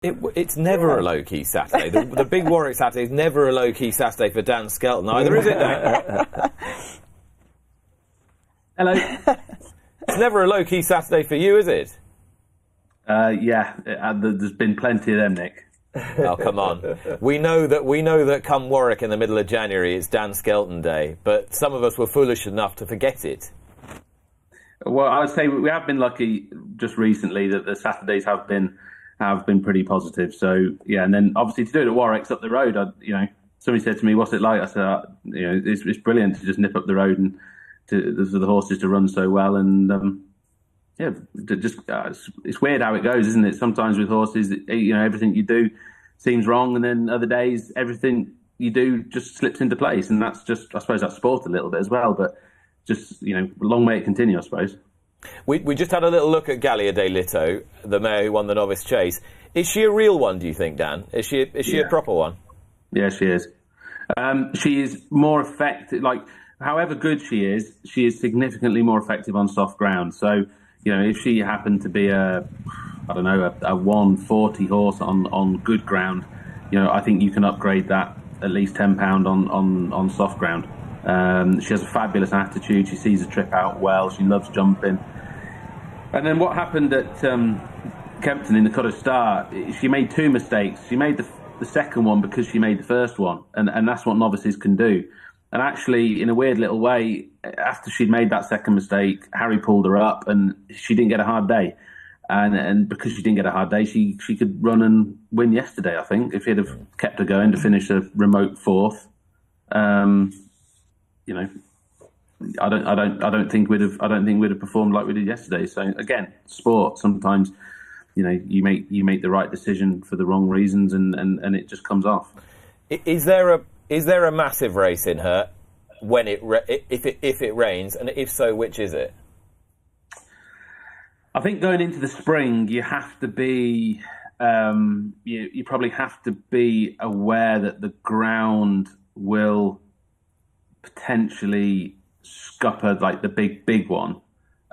It's never a low-key Saturday. The big Warwick Saturday is never a low-key Saturday for Dan Skelton either, is it, Dan? Hello. It's never a low-key Saturday for you, is it? There's been plenty of them, Nick. Oh, come on. We know that come Warwick in the middle of January, it's Dan Skelton Day, but some of us were foolish enough to forget it. Well, I would say we have been lucky just recently that the Saturdays have been pretty positive. So, yeah, and then obviously to do it at Warwick's up the road, somebody said to me, what's it like? I said, it's brilliant to just nip up the road and for the horses to run so well. And, it's weird how it goes, isn't it? Sometimes with horses, everything you do seems wrong, and then other days everything you do just slips into place, and that's just, I suppose, that's sport a little bit as well. But just long may it continue, I suppose. We just had a little look at Galia de Liteaux, the mare who won the novice chase. Is she a real one? Do you think, Dan? Is she a proper one? Yeah, she is. She is more effective. Like, however good she is significantly more effective on soft ground. So, if she happened to be a 140 horse on good ground, I think you can upgrade that at least £10 on soft ground. She has a fabulous attitude. She sees the trip out well. She loves jumping. And then what happened at Kempton in the Cottage Star, she made two mistakes. She made the second one because she made the first one, and that's what novices can do. And actually, in a weird little way, after she'd made that second mistake, Harry pulled her up, and she didn't get a hard day. And because she didn't get a hard day, she could run and win yesterday, I think, if he'd have kept her going to finish a remote fourth. I don't think we'd have performed like we did yesterday. So again, sport, sometimes you make the right decision for the wrong reasons, and it just comes off. Is there a massive race in her when if it rains, and if so, which is it? I think going into the spring, you have to be you probably have to be aware that the ground will potentially scupper like the big one,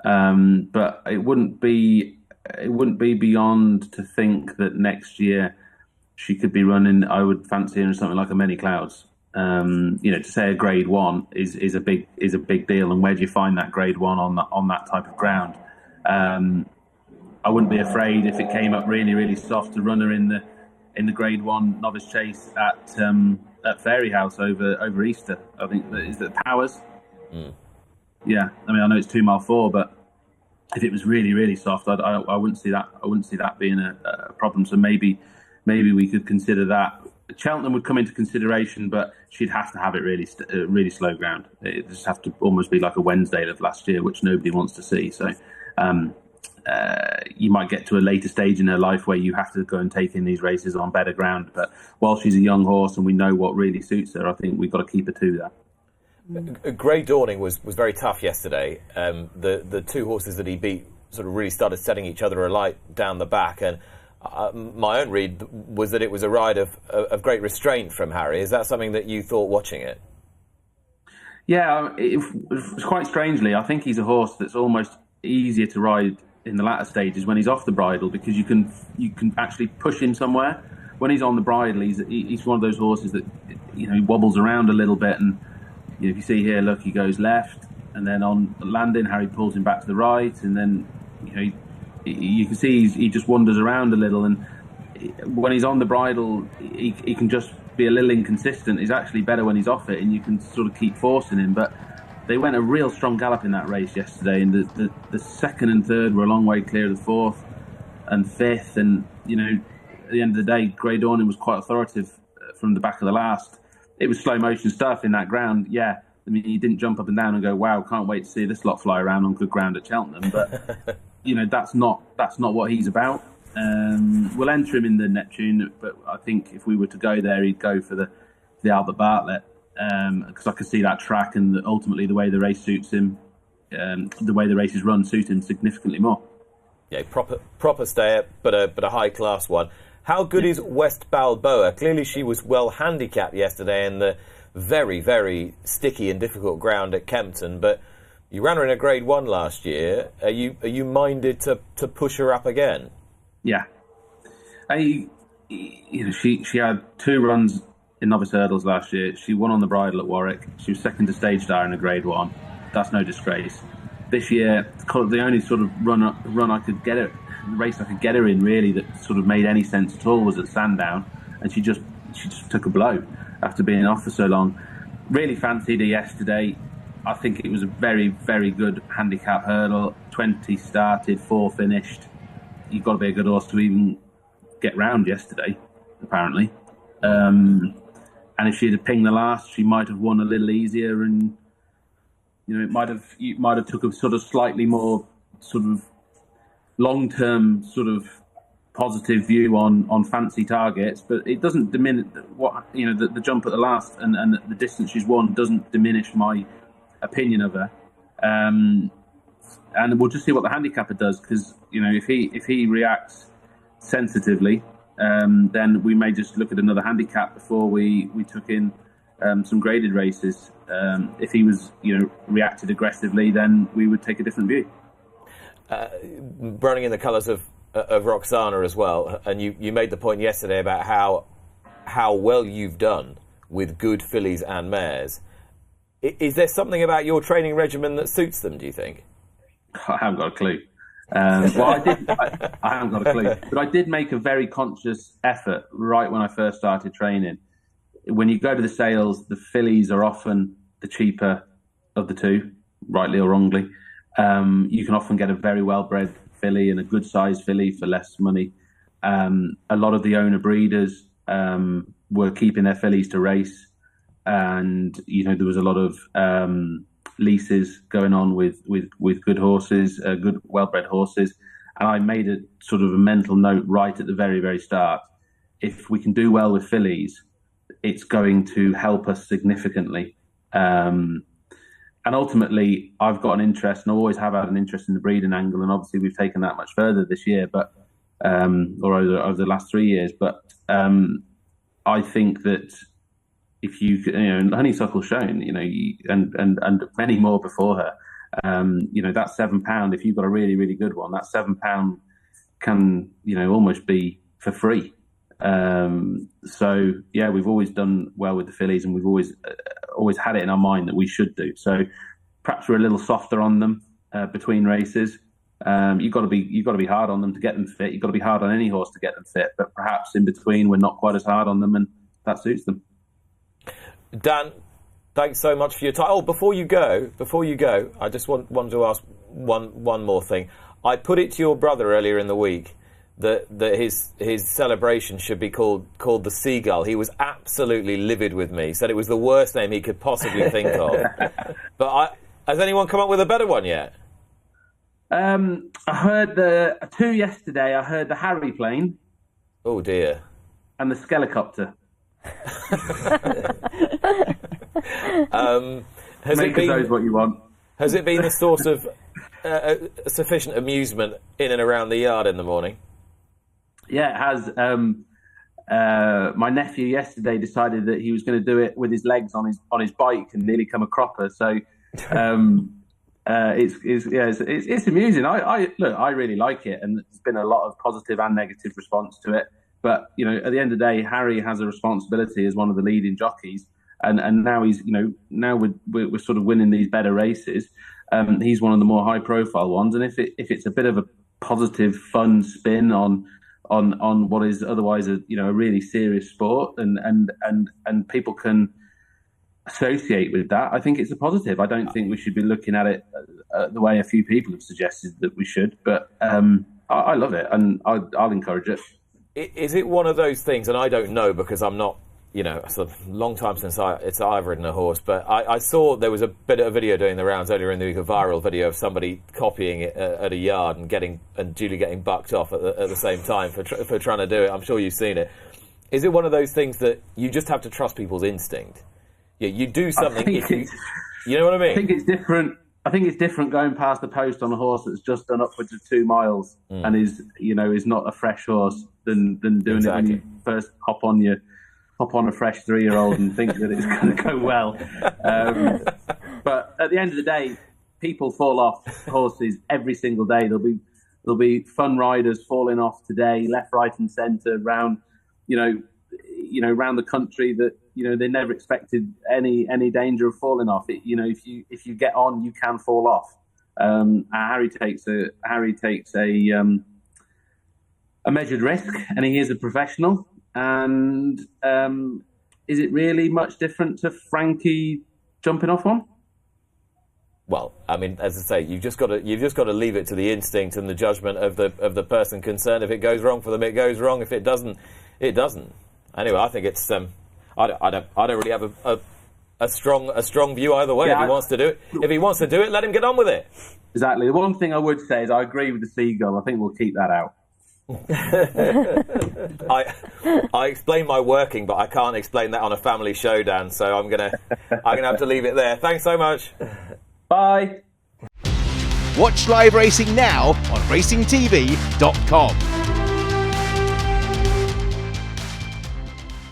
but it wouldn't be beyond to think that next year she could be running. I would fancy her in something like a Many Clouds. To say a Grade 1 is a big deal, and where do you find that Grade 1 on that type of ground? I wouldn't be afraid if it came up really, really soft to run her in the Grade 1 novice chase at Fairy House over Easter. I think is that Powers. Yeah, I mean, I know it's 2 mile 4, but if it was really, really soft, I wouldn't see that. I wouldn't see that being a problem. So maybe we could consider that. Cheltenham would come into consideration, but she'd have to have it really slow ground. It just have to almost be like a Wednesday of last year, which nobody wants to see. So you might get to a later stage in her life where you have to go and take in these races on better ground. But while she's a young horse and we know what really suits her, I think we've got to keep her to that. Grey Dawning was very tough yesterday. The two horses that he beat sort of really started setting each other alight down the back, and my own read was that it was a ride of great restraint from Harry. Is that something that you thought watching it? Yeah, it was quite strangely. I think he's a horse that's almost easier to ride in the latter stages when he's off the bridle, because you can actually push him somewhere. When he's on the bridle, he's one of those horses that he wobbles around a little bit, and if you see here, look, he goes left, and then on landing, Harry pulls him back to the right, and then you can see he just wanders around a little, and when he's on the bridle, he can just be a little inconsistent. He's actually better when he's off it, and you can sort of keep forcing him. But they went a real strong gallop in that race yesterday, and the second and third were a long way clear of the fourth and fifth, and at the end of the day, Grey Dawning was quite authoritative from the back of the last. It was slow motion stuff in that ground. Yeah, I mean, he didn't jump up and down and go, wow, can't wait to see this lot fly around on good ground at Cheltenham. But that's not what he's about. We'll enter him in the Neptune, but I think if we were to go there, he'd go for the Albert Bartlett, because I could see that track, and ultimately the way the race suits him, the way the races run suit him significantly more. Yeah, proper stayer, but a high class one. How good is West Balboa? Clearly she was well handicapped yesterday in the very, very sticky and difficult ground at Kempton, but you ran her in a Grade 1 last year. Are you minded to push her up again? Yeah. she had 2 runs in novice hurdles last year. She won on the bridle at Warwick. She was second to stage star in a Grade 1. That's no disgrace. This year, the only sort of run I could get her, race I could get her in really that sort of made any sense at all was at Sandown, and she just took a blow after being off for so long. Really fancied her yesterday. I think it was a very, very good handicap hurdle. 20 started, 4 finished. You've got to be a good horse to even get round yesterday, apparently. And if she'd have pinged the last, she might have won a little easier, and it might have took a sort of slightly more sort of long-term sort of positive view on fancy targets. But it doesn't diminish the jump at the last and the distance she's won doesn't diminish my opinion of her. And we'll just see what the handicapper does, because if he reacts sensitively, then we may just look at another handicap before we took in some graded races. If he was reacted aggressively, then we would take a different view. Running in the colours of Roxana as well, and you made the point yesterday about how well you've done with good fillies and mares. Is there something about your training regimen that suits them, do you think? I haven't got a clue. I haven't got a clue. But I did make a very conscious effort right when I first started training. When you go to the sales, the fillies are often the cheaper of the two, rightly or wrongly. You can often get a very well-bred filly and a good-sized filly for less money. A lot of the owner breeders were keeping their fillies to race. And there was a lot of leases going on with good horses, good well-bred horses. And I made a sort of a mental note right at the very, very start. If we can do well with fillies, it's going to help us significantly. And ultimately, I've got an interest, and I always have had an interest in the breeding angle. And obviously, we've taken that much further this year, but or over the last 3 years. But I think that if you Honeysuckle's shown, and many more before her, that £7, if you've got a really, really good one, that £7 can, almost be for free. So yeah, we've always done well with the fillies, and we've always had it in our mind that we should do. So perhaps we're a little softer on them between races. You've got to be hard on them to get them fit. You've got to be hard on any horse to get them fit, but perhaps in between we're not quite as hard on them, and that suits them. Dan, thanks so much for your time. Oh, before you go, I just wanted to ask one more thing. I put it to your brother earlier in the week that his celebration should be called the Seagull. He was absolutely livid with me. He said it was the worst name he could possibly think of. But has anyone come up with a better one yet? I heard the 2 yesterday. I heard the Harry plane. Oh dear. And the Skelicopter. Make of those what you want. Has it been the source of sufficient amusement in and around the yard in the morning? Yeah, it has. My nephew yesterday decided that he was going to do it with his legs on his bike and nearly come a cropper. So it's amusing. I really like it, and there's been a lot of positive and negative response to it. But at the end of the day, Harry has a responsibility as one of the leading jockeys, and now he's now we're sort of winning these better races. He's one of the more high profile ones, and if it's a bit of a positive, fun spin on what is otherwise a really serious sport, and people can associate with that, I think it's a positive. I don't think we should be looking at it the way a few people have suggested that we should, but I love it, and I'll encourage it. Is it one of those things, and I don't know because I'm not, it's a long time since I've ridden a horse, but I saw there was a bit of a video doing the rounds earlier in the week, a viral video of somebody copying it at a yard and duly getting bucked off at the same time for trying to do it. I'm sure you've seen it. Is it one of those things that you just have to trust people's instinct? Yeah, you do something if you know what I mean? I think it's different. I think it's different going past the post on a horse that's just done upwards of 2 miles and is not a fresh horse than doing it when you first hop on a fresh 3-year-old and think that it's going to go well. But at the end of the day, people fall off horses every single day. There'll be fun riders falling off today, left, right, and centre, round around the country that they never expected any danger of falling off. If you get on, you can fall off. Harry takes a measured risk, and he is a professional. And is it really much different to Frankie jumping off one? Well, I mean, as I say, you've just got to leave it to the instinct and the judgment of the person concerned. If it goes wrong for them, it goes wrong. If it doesn't, it doesn't. Anyway, I think it's I don't really have a strong view either way. Yeah, if he wants to do it, let him get on with it. Exactly. The one thing I would say is I agree with the seagull. I think we'll keep that out. I explain my working, but I can't explain that on a family showdown. So I'm gonna have to leave it there. Thanks so much. Bye. Watch live racing now on racingtv.com.